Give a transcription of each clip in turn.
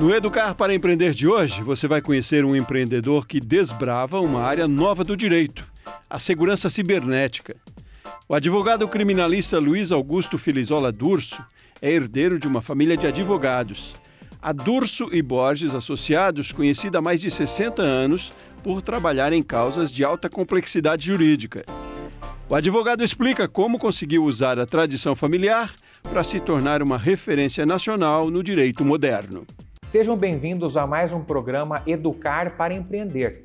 No Educar para Empreender de hoje, você vai conhecer um empreendedor que desbrava uma área nova do direito, a segurança cibernética. O advogado criminalista Luiz Augusto Filizola Durso é herdeiro de uma família de advogados. A Durso e Borges Associados, conhecida há mais de 60 anos por trabalhar em causas de alta complexidade jurídica. O advogado explica como conseguiu usar a tradição familiar para se tornar uma referência nacional no direito moderno. Sejam bem-vindos a mais um programa Educar para Empreender.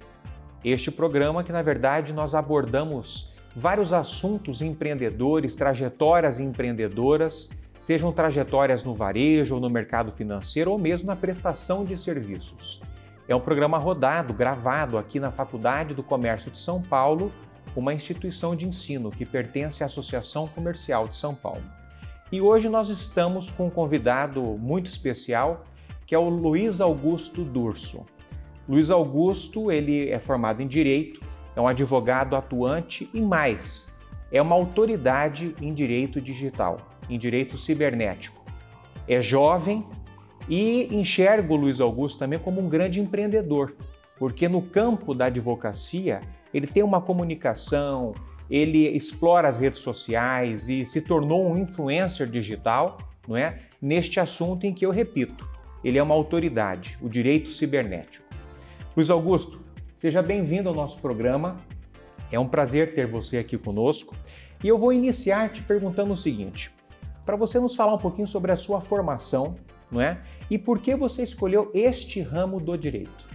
Este programa que, na verdade, nós abordamos vários assuntos empreendedores, trajetórias empreendedoras, sejam trajetórias no varejo ou no mercado financeiro ou mesmo na prestação de serviços. É um programa rodado, gravado aqui na Faculdade do Comércio de São Paulo, uma instituição de ensino que pertence à Associação Comercial de São Paulo. E hoje nós estamos com um convidado muito especial, que é o Luiz Augusto Durso. Luiz Augusto, ele é formado em Direito, é um advogado atuante e mais, é uma autoridade em Direito Digital, em Direito Cibernético. É jovem e enxerga o Luiz Augusto também como um grande empreendedor, porque no campo da advocacia ele tem uma comunicação, ele explora as redes sociais e se tornou um influencer digital, não é? Neste assunto em que eu repito, ele é uma autoridade, o direito cibernético. Luiz Augusto, seja bem-vindo ao nosso programa. É um prazer ter você aqui conosco. E eu vou iniciar te perguntando o seguinte, para você nos falar um pouquinho sobre a sua formação, não é? E por que você escolheu este ramo do direito?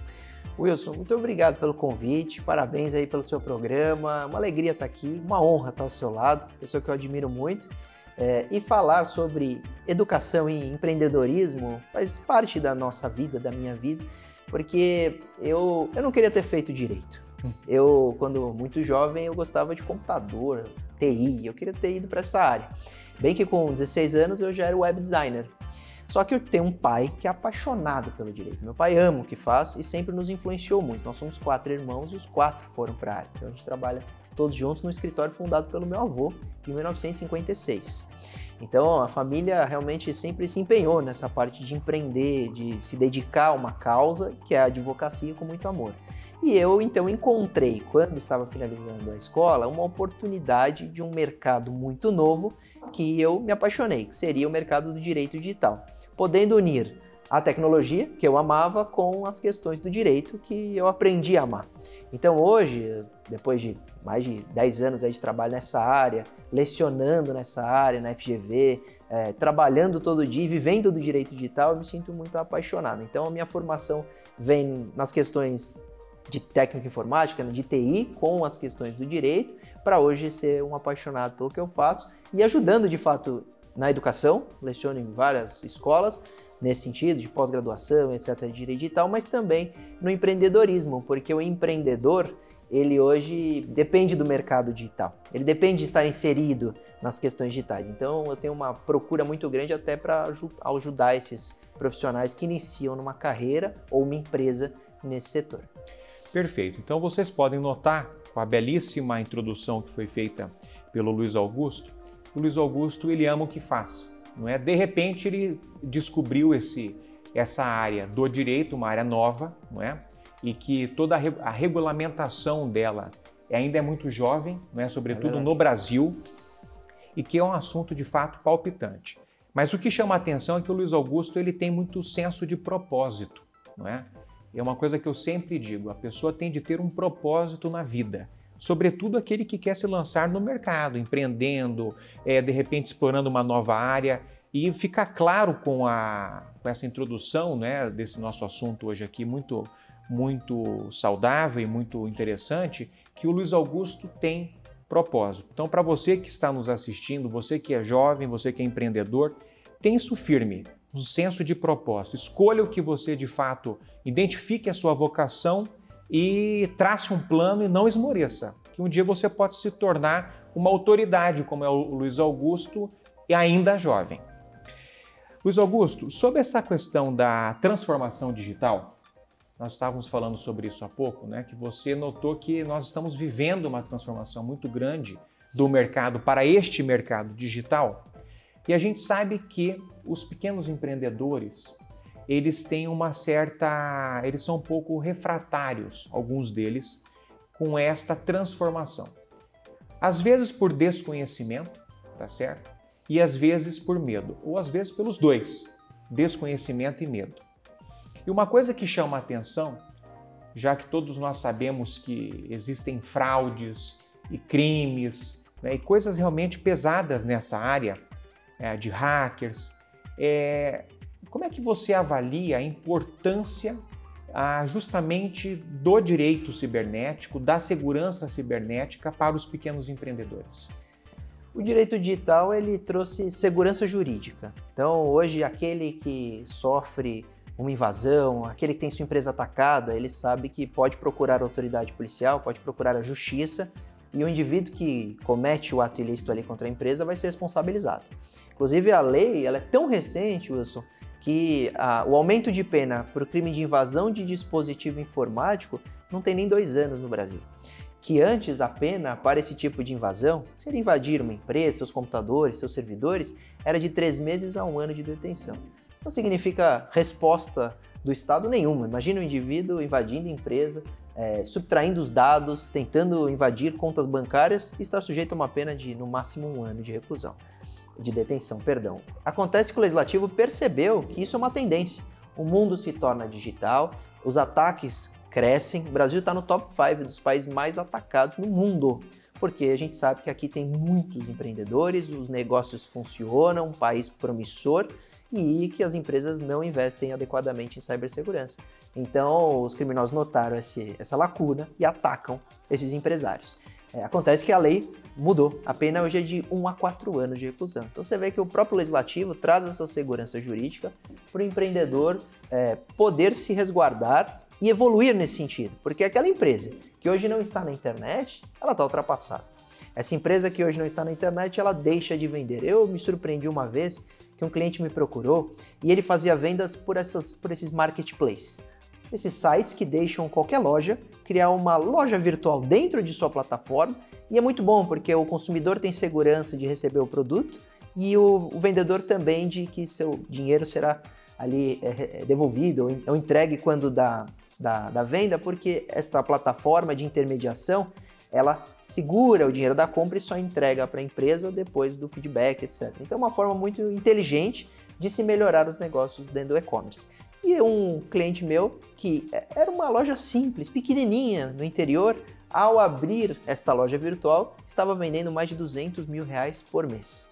Wilson, muito obrigado pelo convite, parabéns aí pelo seu programa, uma alegria estar aqui, uma honra estar ao seu lado, pessoa que eu admiro muito. E falar sobre educação e empreendedorismo faz parte da nossa vida, da minha vida, porque eu não queria ter feito direito. Eu, quando muito jovem, eu gostava de computador, TI, eu queria ter ido para essa área. Bem que com 16 anos eu já era web designer. Só que eu tenho um pai que é apaixonado pelo direito. Meu pai ama o que faz e sempre nos influenciou muito. Nós somos 4 irmãos e os 4 foram para a área. Então a gente trabalha todos juntos no escritório fundado pelo meu avô em 1956. Então a família realmente sempre se empenhou nessa parte de empreender, de se dedicar a uma causa que é a advocacia com muito amor. E eu então encontrei, quando estava finalizando a escola, uma oportunidade de um mercado muito novo que eu me apaixonei, que seria o mercado do direito digital, podendo unir a tecnologia, que eu amava, com as questões do direito que eu aprendi a amar. Então hoje, depois de mais de 10 anos aí de trabalho nessa área, lecionando nessa área, na FGV, trabalhando todo dia e vivendo do direito digital, eu me sinto muito apaixonado. Então a minha formação vem nas questões de técnica informática, de TI, com as questões do direito, para hoje ser um apaixonado pelo que eu faço e ajudando de fato na educação, leciono em várias escolas, nesse sentido, de pós-graduação, etc., de direito digital, mas também no empreendedorismo, porque o empreendedor, ele hoje depende do mercado digital, ele depende de estar inserido nas questões digitais. Então eu tenho uma procura muito grande até para ajudar esses profissionais que iniciam numa carreira ou uma empresa nesse setor. Perfeito. Então vocês podem notar, com a belíssima introdução que foi feita pelo Luiz Augusto, o Luiz Augusto ele ama o que faz, não é? De repente ele descobriu essa área do direito, uma área nova, não é? E que toda a regulamentação dela ainda é muito jovem, não é? Sobretudo no Brasil, e que é um assunto de fato palpitante. Mas o que chama a atenção é que o Luiz Augusto ele tem muito senso de propósito, não é? É uma coisa que eu sempre digo, a pessoa tem de ter um propósito na vida, sobretudo aquele que quer se lançar no mercado, empreendendo, de repente explorando uma nova área, e fica claro com essa introdução, né, desse nosso assunto hoje aqui, muito saudável e muito interessante, que o Luiz Augusto tem propósito. Então, para você que está nos assistindo, você que é jovem, você que é empreendedor, tenha isso firme, um senso de propósito. Escolha o que você de fato identifique a sua vocação e trace um plano e não esmoreça, que um dia você pode se tornar uma autoridade, como é o Luiz Augusto, e ainda jovem. Luiz Augusto, sobre essa questão da transformação digital, nós estávamos falando sobre isso há pouco, né? Que você notou que nós estamos vivendo uma transformação muito grande do mercado para este mercado digital. E a gente sabe que os pequenos empreendedores, eles têm eles são um pouco refratários, alguns deles, com esta transformação. Às vezes por desconhecimento, tá certo? E às vezes por medo, ou às vezes pelos dois, desconhecimento e medo. E uma coisa que chama a atenção, já que todos nós sabemos que existem fraudes e crimes, né, e coisas realmente pesadas nessa área de hackers, como é que você avalia a importância justamente do direito cibernético, da segurança cibernética para os pequenos empreendedores? O direito digital ele trouxe segurança jurídica. Então, hoje, aquele que sofre uma invasão, aquele que tem sua empresa atacada, ele sabe que pode procurar a autoridade policial, pode procurar a justiça, e o indivíduo que comete o ato ilícito ali contra a empresa vai ser responsabilizado. Inclusive, a lei ela é tão recente, Wilson, que o aumento de pena por crime de invasão de dispositivo informático não tem nem 2 anos no Brasil. Que antes a pena para esse tipo de invasão, seria invadir uma empresa, seus computadores, seus servidores, era de 3 meses a 1 ano de detenção. Não significa resposta do Estado nenhuma. Imagina um indivíduo invadindo a empresa, subtraindo os dados, tentando invadir contas bancárias e estar sujeito a uma pena de, no máximo, 1 ano de reclusão. De detenção, perdão. Acontece que o Legislativo percebeu que isso é uma tendência. O mundo se torna digital, os ataques crescem, o Brasil está no top 5 dos países mais atacados no mundo, porque a gente sabe que aqui tem muitos empreendedores, os negócios funcionam, um país promissor e que as empresas não investem adequadamente em cibersegurança. Então, os criminosos notaram essa lacuna e atacam esses empresários. Acontece que a lei mudou, a pena hoje é de 1 a 4 anos de reclusão. Então você vê que o próprio legislativo traz essa segurança jurídica para o empreendedor poder se resguardar e evoluir nesse sentido, porque aquela empresa que hoje não está na internet, ela está ultrapassada. Essa empresa que hoje não está na internet, ela deixa de vender. Eu me surpreendi uma vez que um cliente me procurou e ele fazia vendas por esses marketplaces. Esses sites que deixam qualquer loja criar uma loja virtual dentro de sua plataforma, e é muito bom porque o consumidor tem segurança de receber o produto e o vendedor também de que seu dinheiro será ali devolvido ou entregue quando da venda, porque esta plataforma de intermediação ela segura o dinheiro da compra e só entrega para a empresa depois do feedback, etc. Então é uma forma muito inteligente de se melhorar os negócios dentro do e-commerce. E um cliente meu, que era uma loja simples, pequenininha no interior, ao abrir esta loja virtual, estava vendendo mais de R$200 mil por mês,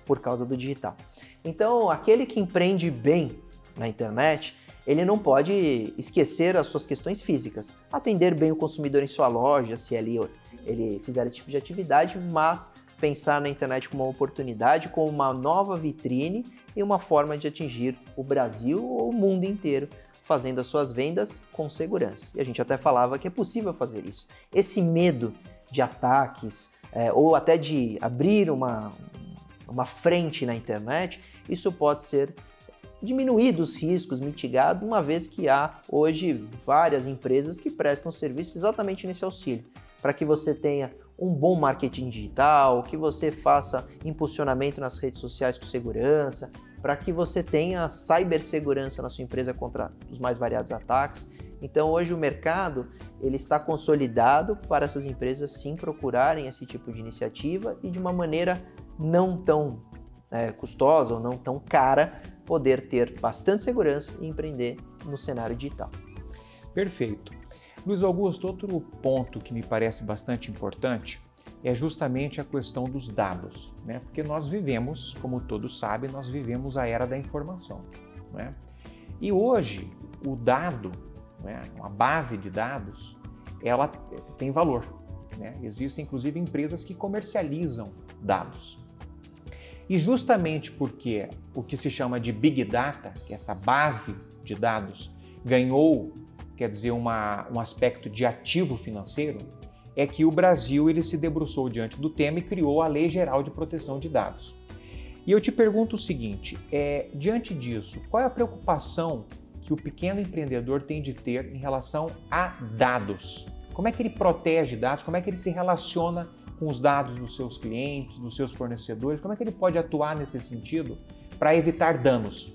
por causa do digital. Então, aquele que empreende bem na internet, ele não pode esquecer as suas questões físicas, atender bem o consumidor em sua loja, se ele fizer esse tipo de atividade, mas pensar na internet como uma oportunidade, como uma nova vitrine e uma forma de atingir o Brasil ou o mundo inteiro, fazendo as suas vendas com segurança. E a gente até falava que é possível fazer isso. Esse medo de ataques ou até de abrir uma frente na internet, isso pode ser diminuído os riscos, mitigado, uma vez que há hoje várias empresas que prestam serviço exatamente nesse auxílio, para que você tenha um bom marketing digital, que você faça impulsionamento nas redes sociais com segurança, para que você tenha cibersegurança na sua empresa contra os mais variados ataques. Então hoje o mercado ele está consolidado para essas empresas sim procurarem esse tipo de iniciativa e de uma maneira não tão custosa ou não tão cara, poder ter bastante segurança e empreender no cenário digital. Perfeito. Luiz Augusto, outro ponto que me parece bastante importante é justamente a questão dos dados, né? Porque nós vivemos, como todos sabem, nós vivemos a era da informação, né? E hoje o dado, né, uma base de dados, ela tem valor, né? Existem inclusive empresas que comercializam dados. E justamente porque o que se chama de Big Data, que é essa base de dados, ganhou, quer dizer, um aspecto de ativo financeiro, é que o Brasil ele se debruçou diante do tema e criou a Lei Geral de Proteção de Dados. E eu te pergunto o seguinte, diante disso, qual é a preocupação que o pequeno empreendedor tem de ter em relação a dados? Como é que ele protege dados? Como é que ele se relaciona com os dados dos seus clientes, dos seus fornecedores? Como é que ele pode atuar nesse sentido para evitar danos?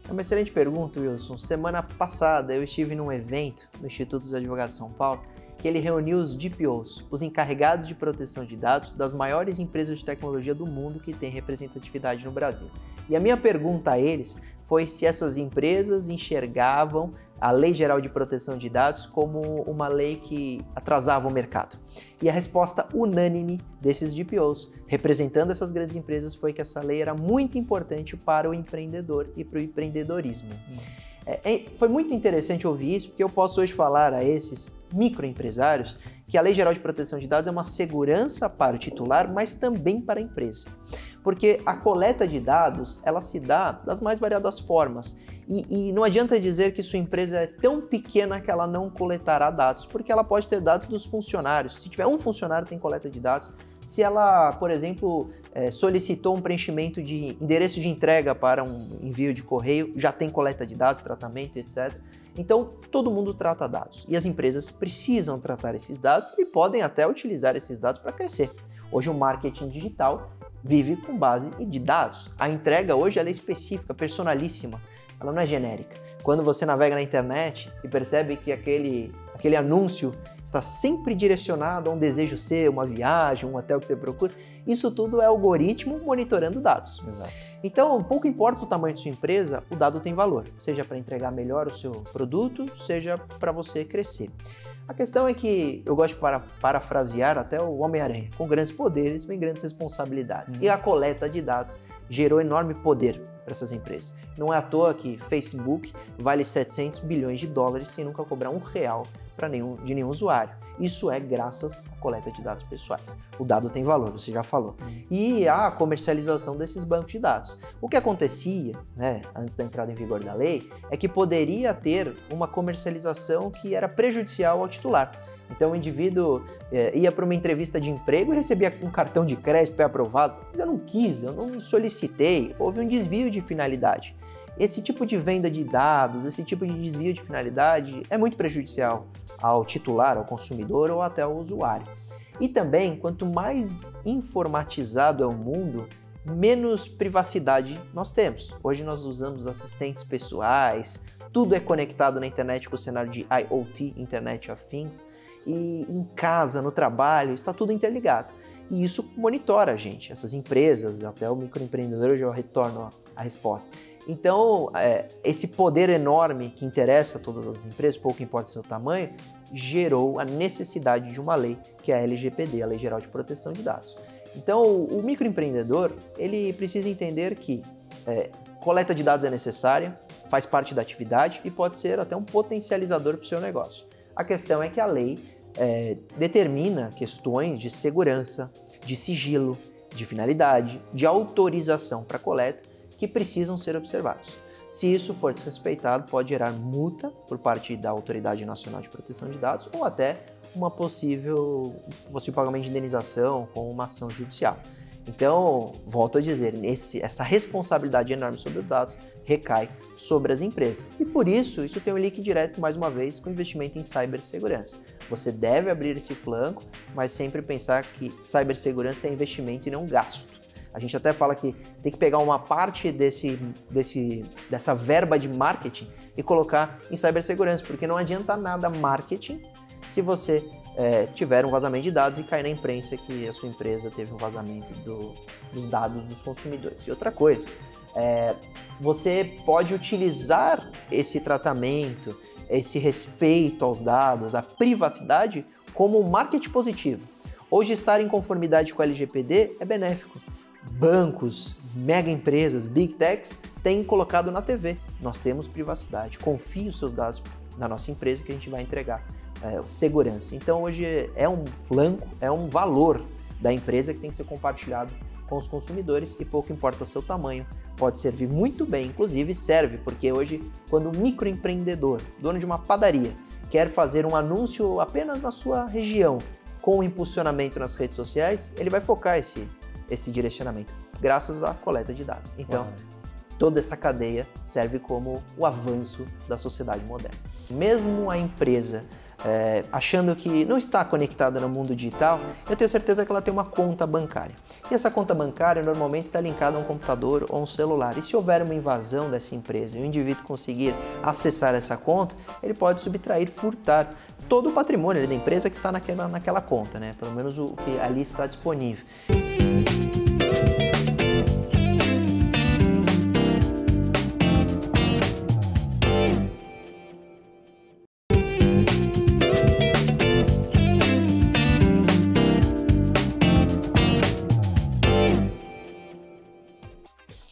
É uma excelente pergunta, Wilson. Semana passada eu estive num evento no Instituto dos Advogados de São Paulo que ele reuniu os DPOs, os encarregados de proteção de dados das maiores empresas de tecnologia do mundo que têm representatividade no Brasil. E a minha pergunta a eles foi se essas empresas enxergavam a Lei Geral de Proteção de Dados como uma lei que atrasava o mercado. E a resposta unânime desses DPOs, representando essas grandes empresas, foi que essa lei era muito importante para o empreendedor e para o empreendedorismo. Foi muito interessante ouvir isso, porque eu posso hoje falar a esses microempresários que a Lei Geral de Proteção de Dados é uma segurança para o titular, mas também para a empresa. Porque a coleta de dados, ela se dá das mais variadas formas. E não adianta dizer que sua empresa é tão pequena que ela não coletará dados, porque ela pode ter dados dos funcionários. Se tiver um funcionário, tem coleta de dados. Se ela, por exemplo, solicitou um preenchimento de endereço de entrega para um envio de correio, já tem coleta de dados, tratamento, etc. Então, todo mundo trata dados. E as empresas precisam tratar esses dados e podem até utilizar esses dados para crescer. Hoje, o marketing digital vive com base de dados. A entrega hoje ela é específica, personalíssima. Ela não é genérica. Quando você navega na internet e percebe que aquele anúncio está sempre direcionado a um desejo seu, uma viagem, um hotel que você procura, isso tudo é algoritmo monitorando dados. Exato. Então, pouco importa o tamanho de sua empresa, o dado tem valor, seja para entregar melhor o seu produto, seja para você crescer. A questão é que eu gosto de parafrasear até o Homem-Aranha, com grandes poderes vem grandes responsabilidades. E a coleta de dados gerou enorme poder para essas empresas. Não é à toa que Facebook vale 700 bilhões de dólares sem nunca cobrar R$1 de nenhum usuário. Isso é graças à coleta de dados pessoais. O dado tem valor, você já falou. E a comercialização desses bancos de dados. O que acontecia, antes da entrada em vigor da lei, é que poderia ter uma comercialização que era prejudicial ao titular. Então o indivíduo ia para uma entrevista de emprego e recebia um cartão de crédito pré-aprovado, mas eu não quis, eu não solicitei, houve um desvio de finalidade. Esse tipo de venda de dados, esse tipo de desvio de finalidade é muito prejudicial ao titular, ao consumidor ou até ao usuário. E também, quanto mais informatizado é o mundo, menos privacidade nós temos. Hoje nós usamos assistentes pessoais, tudo é conectado na internet com o cenário de IoT, Internet of Things, e em casa, no trabalho, está tudo interligado. E isso monitora a gente, essas empresas, até o microempreendedor, eu já retorno a resposta. Então, esse poder enorme que interessa a todas as empresas, pouco importa o seu tamanho, gerou a necessidade de uma lei, que é a LGPD, a Lei Geral de Proteção de Dados. Então, o microempreendedor, ele precisa entender que coleta de dados é necessária, faz parte da atividade e pode ser até um potencializador para o seu negócio. A questão é que a lei determina questões de segurança, de sigilo, de finalidade, de autorização para coleta que precisam ser observados. Se isso for desrespeitado, pode gerar multa por parte da Autoridade Nacional de Proteção de Dados ou até um possível pagamento de indenização com uma ação judicial. Então, volto a dizer, essa responsabilidade enorme sobre os dados recai sobre as empresas. E por isso tem um link direto, mais uma vez, com o investimento em cibersegurança. Você deve abrir esse flanco, mas sempre pensar que cibersegurança é investimento e não gasto. A gente até fala que tem que pegar uma parte dessa verba de marketing e colocar em cibersegurança, porque não adianta nada marketing se você tiver um vazamento de dados e cair na imprensa que a sua empresa teve um vazamento dos dados dos consumidores. E outra coisa, você pode utilizar esse tratamento, esse respeito aos dados, a privacidade, como um marketing positivo. Hoje, estar em conformidade com a LGPD é benéfico. Bancos, mega empresas, big techs têm colocado na TV. Nós temos privacidade. Confie os seus dados na nossa empresa que a gente vai entregar segurança. Então hoje é um flanco, é um valor da empresa que tem que ser compartilhado com os consumidores e pouco importa o seu tamanho. Pode servir muito bem, inclusive serve, porque hoje quando um microempreendedor, dono de uma padaria, quer fazer um anúncio apenas na sua região com impulsionamento nas redes sociais, ele vai focar esse direcionamento, graças à coleta de dados. Então, toda essa cadeia serve como o avanço da sociedade moderna. Mesmo a empresa achando que não está conectada no mundo digital, eu tenho certeza que ela tem uma conta bancária. E essa conta bancária normalmente está linkada a um computador ou um celular. E se houver uma invasão dessa empresa e o indivíduo conseguir acessar essa conta, ele pode subtrair, furtar todo o patrimônio da empresa que está naquela conta, né? Pelo menos o que ali está disponível.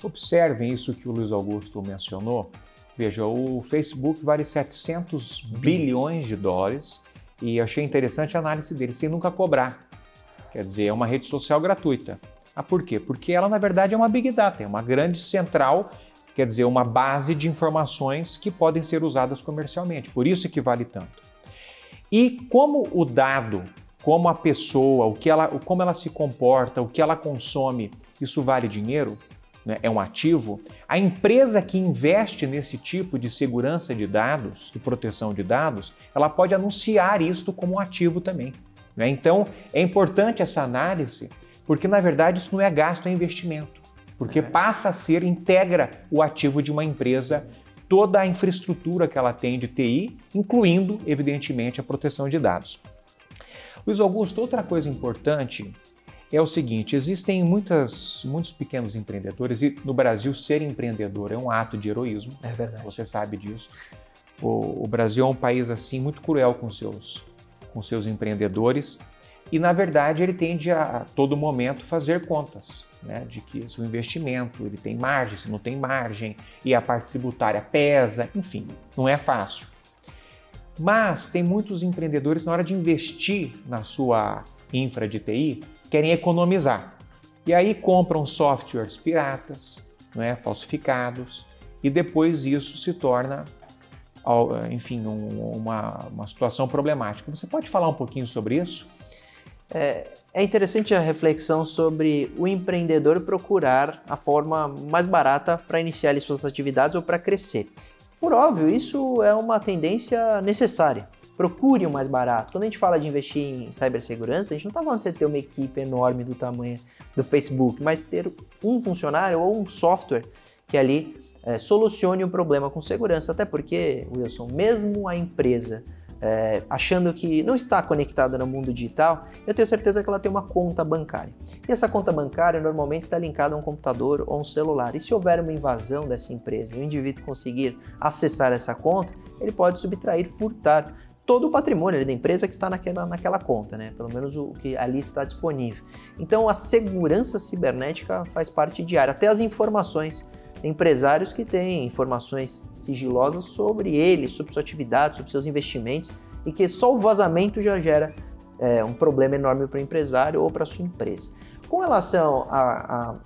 Observem isso que o Luiz Augusto mencionou. Veja, o Facebook vale 700 bilhões de dólares e achei interessante a análise dele, sem nunca cobrar. Quer dizer, é uma rede social gratuita. Por quê? Porque ela, na verdade, é uma Big Data, é uma grande central, quer dizer, uma base de informações que podem ser usadas comercialmente. Por isso que vale tanto. E como o dado, como a pessoa, como ela se comporta, o que ela consome, isso vale dinheiro, né, é um ativo, a empresa que investe nesse tipo de segurança de dados, de proteção de dados, ela pode anunciar isto como um ativo também, né? Então, é importante essa análise, porque na verdade isso não é gasto, é investimento, porque passa a ser, integra o ativo de uma empresa, toda a infraestrutura que ela tem de TI, incluindo, evidentemente, a proteção de dados. Luiz Augusto, outra coisa importante é o seguinte, existem muitos pequenos empreendedores e no Brasil ser empreendedor é um ato de heroísmo. É verdade. Você sabe disso. O Brasil é um país assim muito cruel com seus empreendedores e na verdade ele tende a todo momento fazer contas, né, de que se o investimento ele tem margem, se não tem margem e a parte tributária pesa, enfim, não é fácil. Mas tem muitos empreendedores na hora de investir na sua infra de TI querem economizar. E aí compram softwares piratas, né, falsificados, e depois isso se torna, enfim, uma situação problemática. Você pode falar um pouquinho sobre isso? É interessante a reflexão sobre o empreendedor procurar a forma mais barata para iniciar ali suas atividades ou para crescer. Por óbvio, isso é uma tendência necessária. Procure o mais barato. Quando a gente fala de investir em cibersegurança, a gente não está falando de você ter uma equipe enorme do tamanho do Facebook, mas ter um funcionário ou um software que ali solucione o problema com segurança. Até porque, Wilson, mesmo a empresa achando que não está conectada no mundo digital, eu tenho certeza que ela tem uma conta bancária. E essa conta bancária normalmente está linkada a um computador ou um celular. E se houver uma invasão dessa empresa e o indivíduo conseguir acessar essa conta, ele pode subtrair, furtar todo o patrimônio da empresa que está naquela conta, né? Pelo menos o que ali está disponível. Então a segurança cibernética faz parte diária, até as informações. Tem empresários que têm informações sigilosas sobre ele, sobre sua atividade, sobre seus investimentos, e que só o vazamento já gera um problema enorme para o empresário ou para a sua empresa. Com relação a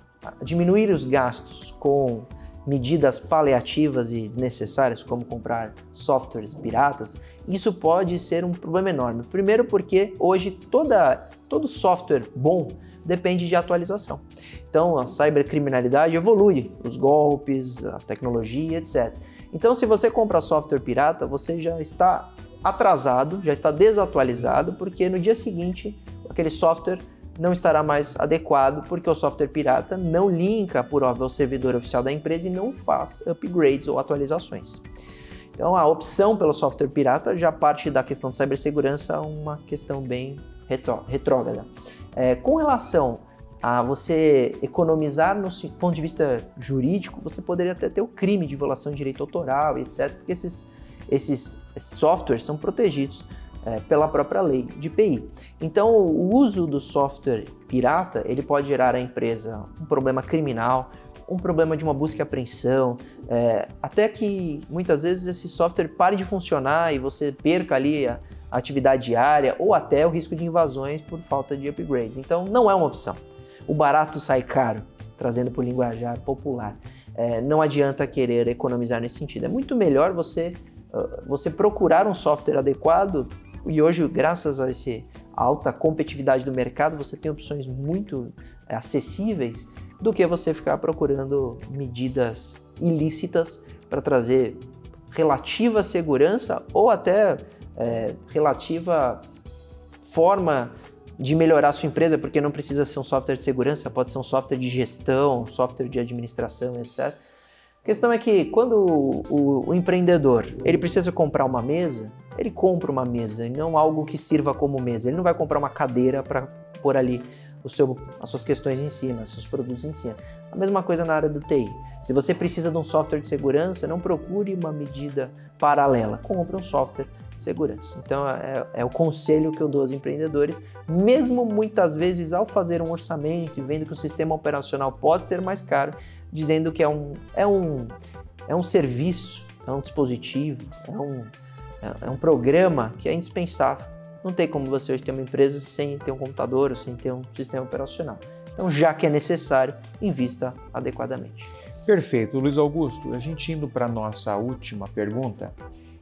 diminuir os gastos com medidas paliativas e desnecessárias, como comprar softwares piratas, isso pode ser um problema enorme. Primeiro porque hoje todo software bom depende de atualização. Então a cibercriminalidade evolui, os golpes, a tecnologia, etc. Então se você compra software pirata, você já está atrasado, já está desatualizado, porque no dia seguinte aquele software não estará mais adequado, porque o software pirata não linka, por óbvio, ao servidor oficial da empresa e não faz upgrades ou atualizações. Então a opção pelo software pirata já parte da questão de cibersegurança, uma questão bem retrógrada. Com relação a você economizar no ponto de vista jurídico, você poderia até ter o crime de violação de direito autoral e etc, porque esses softwares são protegidos pela própria lei de PI. Então, o uso do software pirata, ele pode gerar à empresa um problema criminal, um problema de uma busca e apreensão, até que muitas vezes esse software pare de funcionar e você perca ali a atividade diária ou até o risco de invasões por falta de upgrades. Então, não é uma opção. O barato sai caro, trazendo para o linguajar popular. Não adianta querer economizar nesse sentido. É muito melhor você procurar um software adequado. E hoje, graças a essa alta competitividade do mercado, você tem opções muito acessíveis do que você ficar procurando medidas ilícitas para trazer relativa segurança ou até relativa forma de melhorar a sua empresa, porque não precisa ser um software de segurança, pode ser um software de gestão, um software de administração, etc. A questão é que quando o empreendedor ele precisa comprar uma mesa, ele compra uma mesa e não algo que sirva como mesa. Ele não vai comprar uma cadeira para pôr ali as suas questões em cima, seus produtos em cima. A mesma coisa na área do TI. Se você precisa de um software de segurança, não procure uma medida paralela, compre um software de segurança. Então é o conselho que eu dou aos empreendedores, mesmo muitas vezes ao fazer um orçamento e vendo que o sistema operacional pode ser mais caro, dizendo que é um serviço, é um dispositivo, é um programa que é indispensável. Não tem como você hoje ter uma empresa sem ter um computador ou sem ter um sistema operacional. Então, já que é necessário, invista adequadamente. Perfeito. Luiz Augusto, a gente indo para a nossa última pergunta,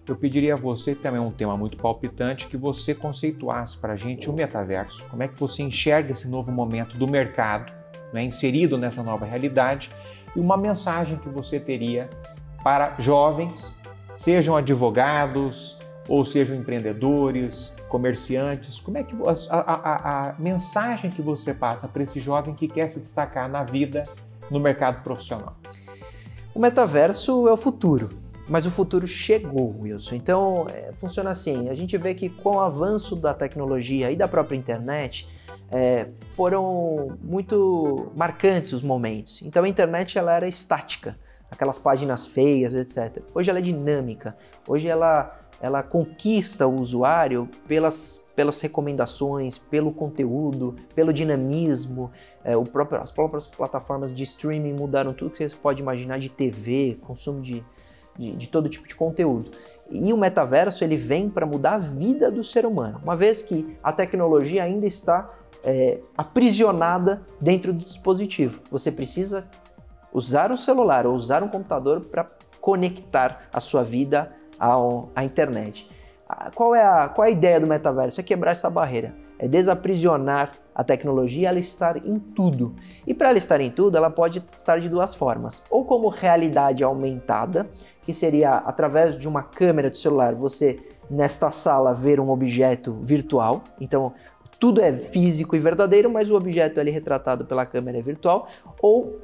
eu pediria a você, que também é um tema muito palpitante, que você conceituasse para a gente o metaverso. Como é que você enxerga esse novo momento do mercado, né, inserido nessa nova realidade, e uma mensagem que você teria para jovens, sejam advogados ou sejam empreendedores, comerciantes. Como é que a mensagem que você passa para esse jovem que quer se destacar na vida, no mercado profissional? O metaverso é o futuro, mas o futuro chegou, Wilson. Então, funciona assim, a gente vê que com o avanço da tecnologia e da própria internet, foram muito marcantes os momentos. Então, a internet ela era estática, aquelas páginas feias, etc. Hoje ela é dinâmica, hoje ela conquista o usuário pelas recomendações, pelo conteúdo, pelo dinamismo. As próprias plataformas de streaming mudaram tudo que você pode imaginar de TV, consumo de todo tipo de conteúdo. E o metaverso ele vem para mudar a vida do ser humano, uma vez que a tecnologia ainda está aprisionada dentro do dispositivo. Você precisa usar um celular ou usar um computador para conectar a sua vida à internet. Qual é a ideia do metaverso? É quebrar essa barreira, é desaprisionar a tecnologia, ela estar em tudo. E para ela estar em tudo, ela pode estar de duas formas. Ou como realidade aumentada, que seria através de uma câmera de celular, você nesta sala ver um objeto virtual. Então, tudo é físico e verdadeiro, mas o objeto ali retratado pela câmera é virtual. Ou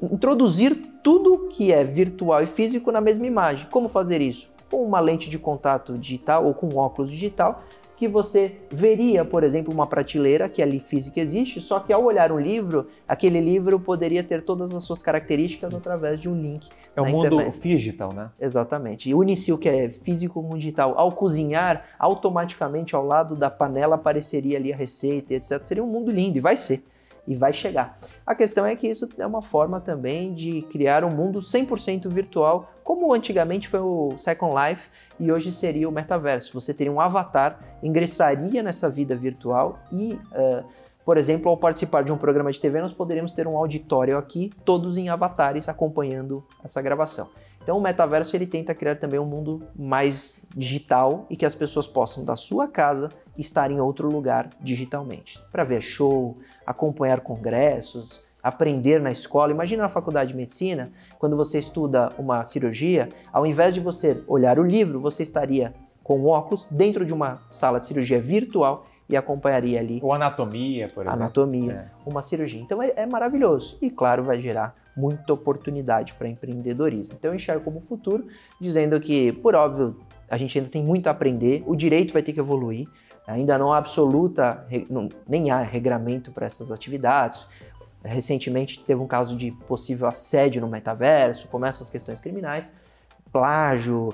introduzir tudo que é virtual e físico na mesma imagem. Como fazer isso? Com uma lente de contato digital ou com um óculos digital, que você veria, por exemplo, uma prateleira que ali física existe, só que ao olhar um livro, aquele livro poderia ter todas as suas características através de um link na internet. É o mundo digital, né? Exatamente. E une-se o que é físico com o digital. Ao cozinhar, automaticamente ao lado da panela apareceria ali a receita, etc. Seria um mundo lindo, e vai ser. E vai chegar. A questão é que isso é uma forma também de criar um mundo 100% virtual, como antigamente foi o Second Life e hoje seria o metaverso. Você teria um avatar, ingressaria nessa vida virtual e, por exemplo, ao participar de um programa de TV, nós poderíamos ter um auditório aqui, todos em avatares acompanhando essa gravação. Então o metaverso ele tenta criar também um mundo mais digital e que as pessoas possam, da sua casa, estar em outro lugar digitalmente, para ver show, acompanhar congressos, aprender na escola. Imagina na faculdade de medicina, quando você estuda uma cirurgia, ao invés de você olhar o livro, você estaria com óculos dentro de uma sala de cirurgia virtual e acompanharia ali... Ou anatomia, por exemplo. Anatomia, uma cirurgia. Então é maravilhoso e, claro, vai gerar muita oportunidade para empreendedorismo. Então eu enxergo como futuro, dizendo que, por óbvio, a gente ainda tem muito a aprender, o direito vai ter que evoluir, ainda não há nem há regramento para essas atividades. Recentemente teve um caso de possível assédio no metaverso, começam as questões criminais, plágio,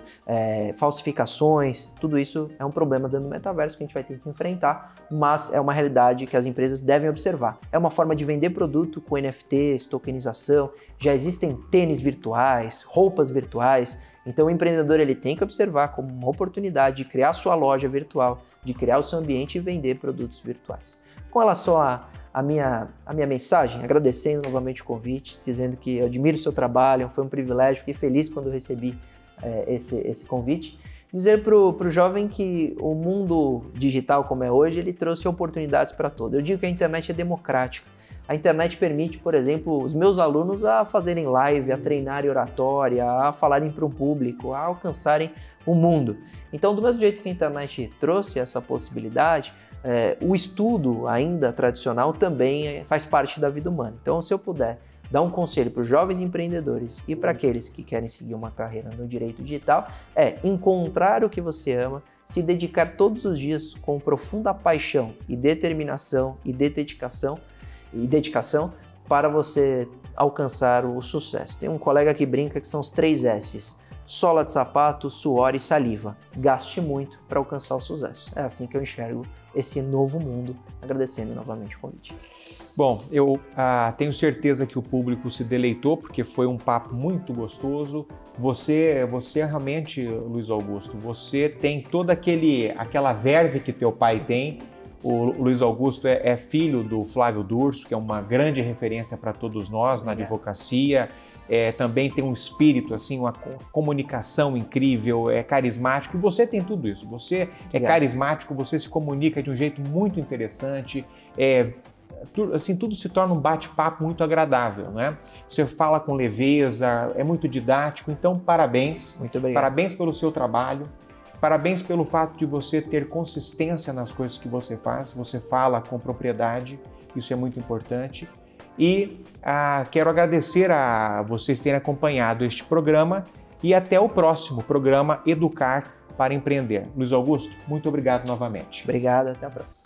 falsificações, tudo isso é um problema dentro do metaverso que a gente vai ter que enfrentar, mas é uma realidade que as empresas devem observar. É uma forma de vender produto com NFTs, tokenização, já existem tênis virtuais, roupas virtuais, então o empreendedor ele tem que observar como uma oportunidade de criar sua loja virtual, de criar o seu ambiente e vender produtos virtuais. Com relação à minha mensagem, agradecendo novamente o convite, dizendo que eu admiro o seu trabalho, foi um privilégio, fiquei feliz quando recebi esse convite, Dizer para o jovem que o mundo digital como é hoje, ele trouxe oportunidades para todos. Eu digo que a internet é democrática. A internet permite, por exemplo, os meus alunos a fazerem live, a treinarem oratória, a falarem para um público, a alcançarem o mundo. Então, do mesmo jeito que a internet trouxe essa possibilidade, o estudo ainda tradicional também faz parte da vida humana. Então, se eu puder dar um conselho para os jovens empreendedores e para aqueles que querem seguir uma carreira no direito digital, é encontrar o que você ama, se dedicar todos os dias com profunda paixão e determinação e dedicação para você alcançar o sucesso. Tem um colega que brinca que são os 3 S's: sola de sapato, suor e saliva. Gaste muito para alcançar o sucesso. É assim que eu enxergo esse novo mundo, agradecendo novamente o convite. Bom, eu tenho certeza que o público se deleitou, porque foi um papo muito gostoso. Você realmente, Luiz Augusto, você tem toda aquela verve que teu pai tem. O Luiz Augusto é filho do Flávio Durso, que é uma grande referência para todos nós na advocacia. Também tem um espírito, assim, uma comunicação incrível, é carismático, e você tem tudo isso. Você é carismático, você se comunica de um jeito muito interessante, tudo se torna um bate-papo muito agradável, né? Você fala com leveza, é muito didático, então parabéns. Muito obrigado. Parabéns pelo seu trabalho, parabéns pelo fato de você ter consistência nas coisas que você faz, você fala com propriedade, isso é muito importante. E quero agradecer a vocês terem acompanhado este programa e até o próximo programa Educar para Empreender. Luiz Augusto, muito obrigado novamente. Obrigado, até a próxima.